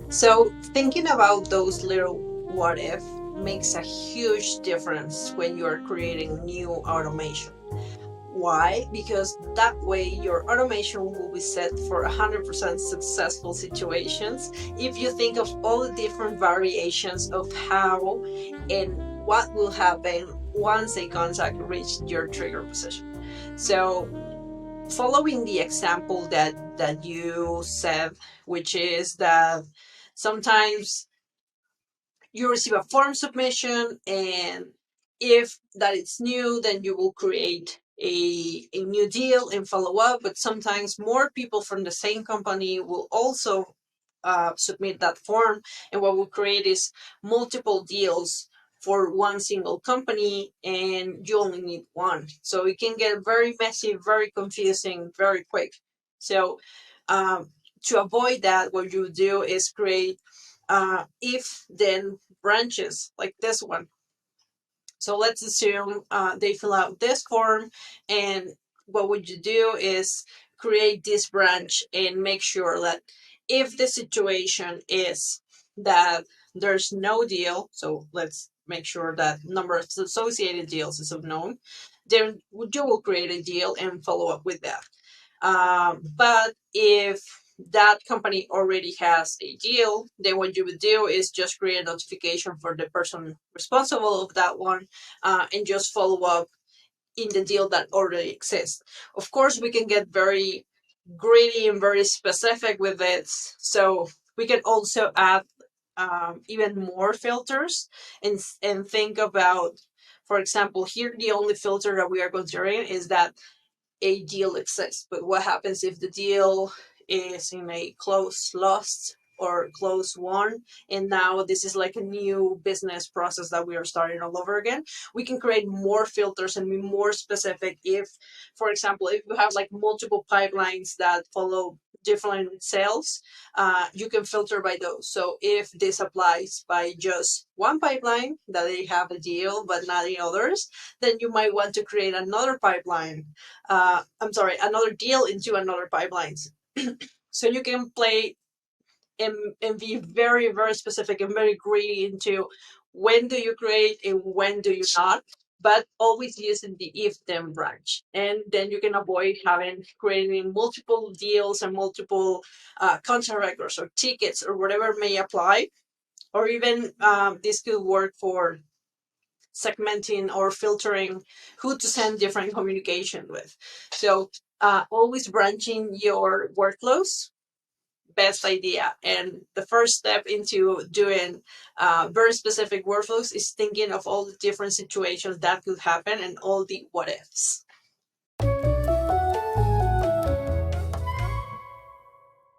So, thinking about those little what if makes a huge difference when you are creating new automation. Why? Because that way your automation will be set for 100% successful situations if you think of all the different variations of how and what will happen once a contact reaches your trigger position. So, following the example that you said, which is that sometimes you receive a form submission, and if that is new, then you will create a new deal and follow up. But sometimes more people from the same company will also submit that form, and what we'll create is multiple deals for one single company, and you only need one, so it can get very messy, very confusing, very quick. So um, to avoid that, what you do is create if then branches like this one. So let's assume they fill out this form, and what would you do is create this branch and make sure that if the situation is that there's no deal, so let's make sure that number of associated deals is unknown, then you will create a deal and follow up with that. But if that company already has a deal, then what you would do is just create a notification for the person responsible of that one, and just follow up in the deal that already exists. Of course, we can get very greedy and very specific with it. So we can also add even more filters, and think about, for example, here the only filter that we are considering is that a deal exists. But what happens if the deal is in a close lost or close won, and now this is like a new business process that we are starting all over again? We can create more filters and be more specific. If, for example, if you have like multiple pipelines that follow different sales, you can filter by those. So if this applies by just one pipeline that they have a deal but not the others, then you might want to create another pipeline, I'm sorry, another deal into another pipelines. So you can play and be very, very specific and very greedy into when do you create and when do you not, but always using the if then branch. And then you can avoid having creating multiple deals and multiple contract records or tickets or whatever may apply. Or even this could work for segmenting or filtering who to send different communication with. So always branching your workflows, best idea. And the first step into doing very specific workflows is thinking of all the different situations that could happen and all the what ifs.